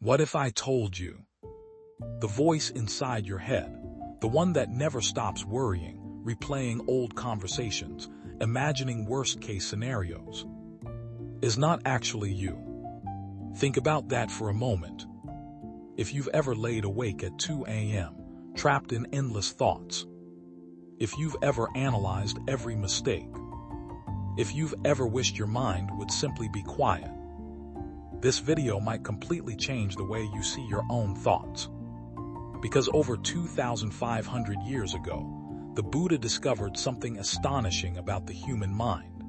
What if I told you? The voice inside your head, the one that never stops worrying, replaying old conversations, imagining worst-case scenarios, is not actually you. Think about that for a moment. If you've ever laid awake at 2 a.m., trapped in endless thoughts, if you've ever analyzed every mistake, if you've ever wished your mind would simply be quiet, this video might completely change the way you see your own thoughts. Because over 2,500 years ago, the Buddha discovered something astonishing about the human mind.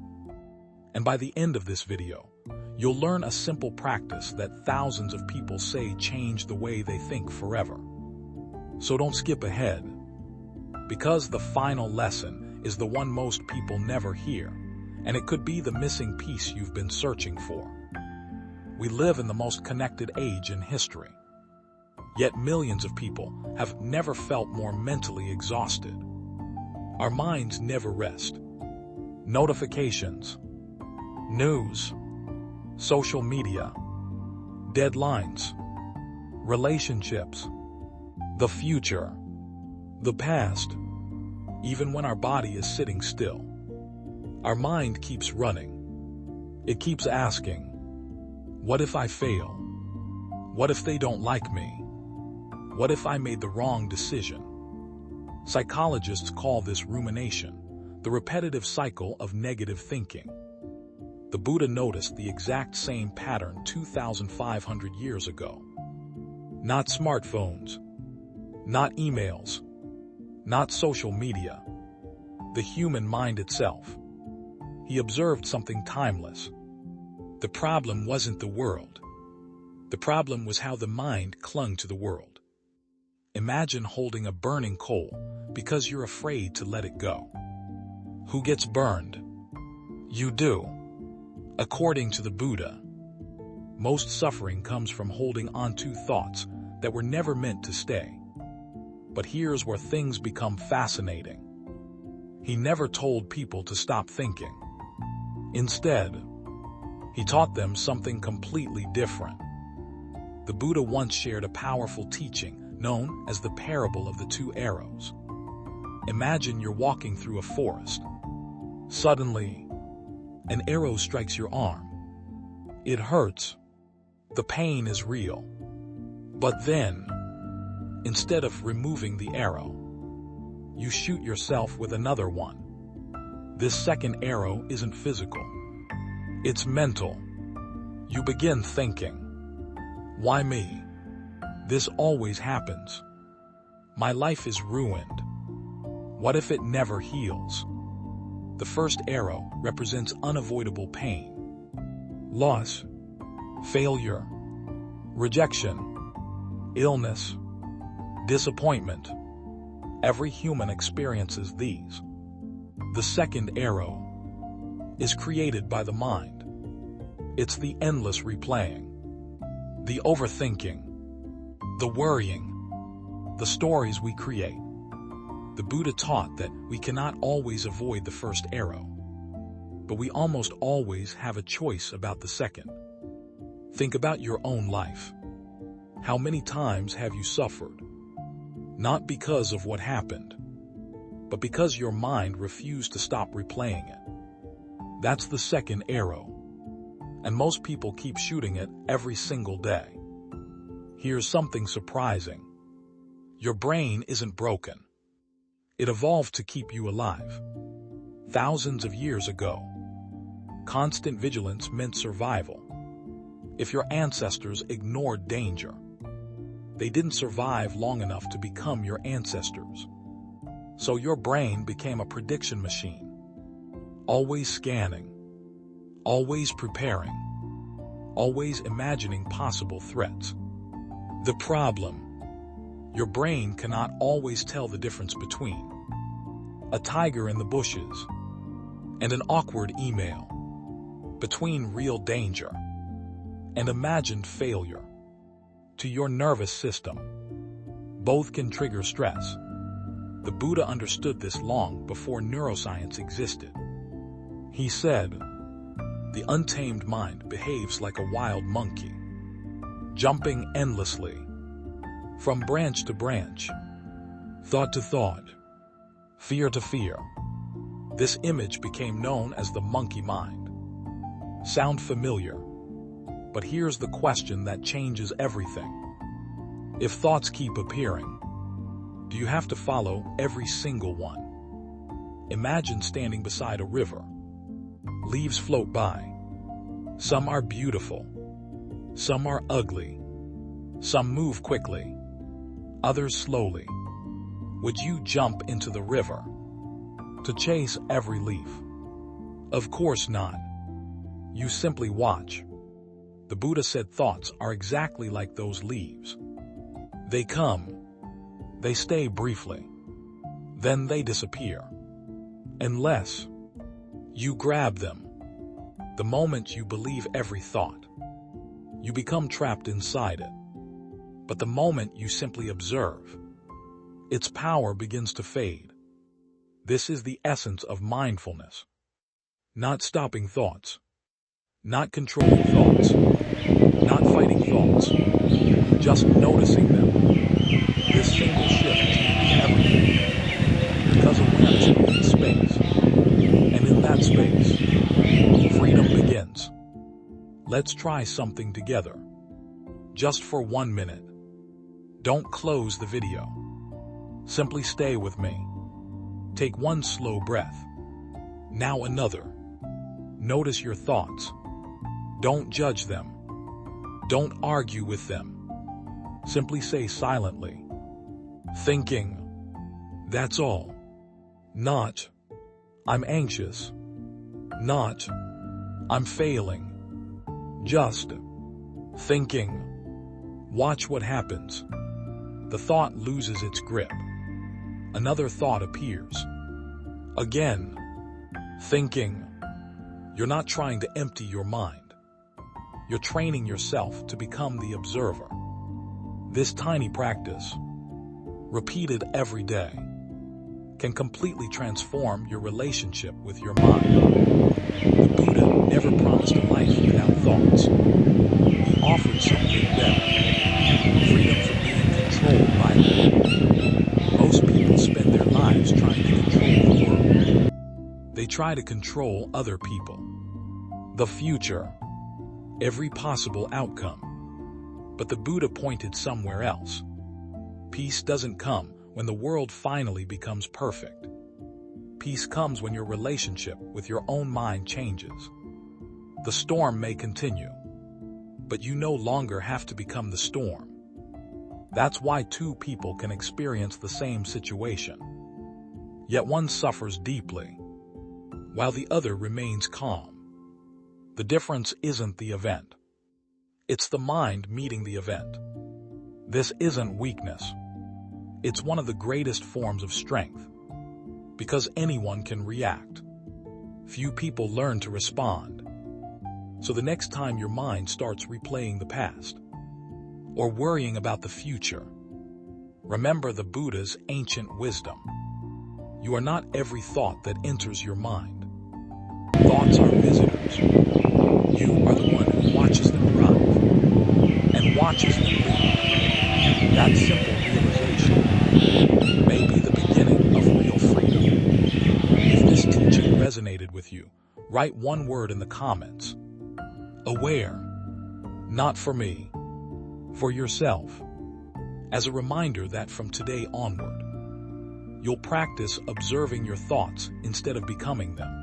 And by the end of this video, you'll learn a simple practice that thousands of people say changed the way they think forever. So don't skip ahead, because the final lesson is the one most people never hear, and it could be the missing piece you've been searching for. We live in the most connected age in history. Yet millions of people have never felt more mentally exhausted. Our minds never rest. Notifications, news, social media, deadlines, relationships, the future, the past. Even when our body is sitting still, our mind keeps running. It keeps asking, what if I fail? What if they don't like me? What if I made the wrong decision? Psychologists call this rumination, the repetitive cycle of negative thinking. The Buddha noticed the exact same pattern 2,500 years ago. Not smartphones, not emails, not social media, the human mind itself. He observed something timeless. The problem wasn't the world. The problem was how the mind clung to the world. Imagine holding a burning coal because you're afraid to let it go. Who gets burned? You do. According to the Buddha, most suffering comes from holding onto thoughts that were never meant to stay. But here's where things become fascinating. He never told people to stop thinking. Instead, he taught them something completely different. The Buddha once shared a powerful teaching known as the parable of the two arrows. Imagine you're walking through a forest. Suddenly, an arrow strikes your arm. It hurts. The pain is real. But then, instead of removing the arrow, you shoot yourself with another one. This second arrow isn't physical. It's mental. You begin thinking, why me? This always happens. My life is ruined. What if it never heals? The first arrow represents unavoidable pain, loss, failure, rejection, illness, disappointment. Every human experiences these. The second arrow is created by the mind. It's the endless replaying, the overthinking, the worrying, the stories we create. The Buddha taught that we cannot always avoid the first arrow, but we almost always have a choice about the second. Think about your own life. How many times have you suffered? Not because of what happened, but because your mind refused to stop replaying it. That's the second arrow, and most people keep shooting it every single day. Here's something surprising. Your brain isn't broken. It evolved to keep you alive. Thousands of years ago, constant vigilance meant survival. If your ancestors ignored danger, they didn't survive long enough to become your ancestors. So your brain became a prediction machine, always scanning, always preparing, always imagining possible threats. The problem: your brain cannot always tell the difference between a tiger in the bushes and an awkward email, between real danger and imagined failure. To your nervous system, both can trigger stress. The Buddha understood this long before neuroscience existed. He said, "The untamed mind behaves like a wild monkey. jumping endlessly, from branch to branch, thought to thought, fear to fear. This image became known as the monkey mind. Sound familiar? But here's the question that changes everything. If thoughts keep appearing, do you have to follow every single one? Imagine standing beside a river. Leaves float by. Some are beautiful. Some are ugly. Some move quickly. Others slowly. Would you jump into the river to chase every leaf? Of course not. You simply watch. The Buddha said thoughts are exactly like those leaves. They come, they stay briefly, then they disappear. Unless you grab them. The moment you believe every thought, you become trapped inside it. But the moment you simply observe, its power begins to fade. This is the essence of mindfulness. Not stopping thoughts, not controlling thoughts, not fighting thoughts, just noticing them. This single shift changes everything, because awareness creates space, and in that space, freedom begins. Let's try something together, just for 1 minute. Don't close the video. Simply stay with me. Take one slow breath. Now another. Notice your thoughts. Don't judge them. Don't argue with them. Simply say silently, thinking. That's all. Not, I'm anxious. Not, I'm failing. Just thinking. Watch what happens. The thought loses its grip. Another thought appears. Again, thinking. You're not trying to empty your mind. You're training yourself to become the observer. This tiny practice, repeated every day, can completely transform your relationship with your mind. The Buddha never promised a life without thoughts. He offered something better, freedom from being controlled by them. Most people spend their lives trying to control the world. They try to control other people, the future, every possible outcome. But the Buddha pointed somewhere else. Peace doesn't come when the world finally becomes perfect. Peace comes when your relationship with your own mind changes. The storm may continue, but you no longer have to become the storm. That's why two people can experience the same situation. Yet one suffers deeply, while the other remains calm. The difference isn't the event. It's the mind meeting the event. This isn't weakness. It's one of the greatest forms of strength. Because anyone can react. Few people learn to respond. So the next time your mind starts replaying the past, or worrying about the future, remember the Buddha's ancient wisdom. You are not every thought that enters your mind. Thoughts are visitors. You are the one who watches them arrive and watches them leave. That simple realization may be the beginning of real freedom. If this teaching resonated with you, write one word in the comments. Aware. Not for me. For yourself. As a reminder that from today onward, you'll practice observing your thoughts instead of becoming them.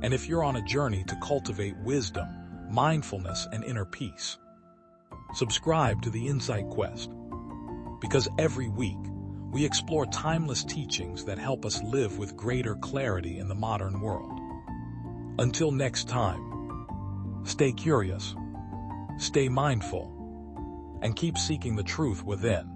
And if you're on a journey to cultivate wisdom, mindfulness, and inner peace, subscribe to the Insight Quest. Because every week, we explore timeless teachings that help us live with greater clarity in the modern world. Until next time, stay curious, stay mindful, and keep seeking the truth within.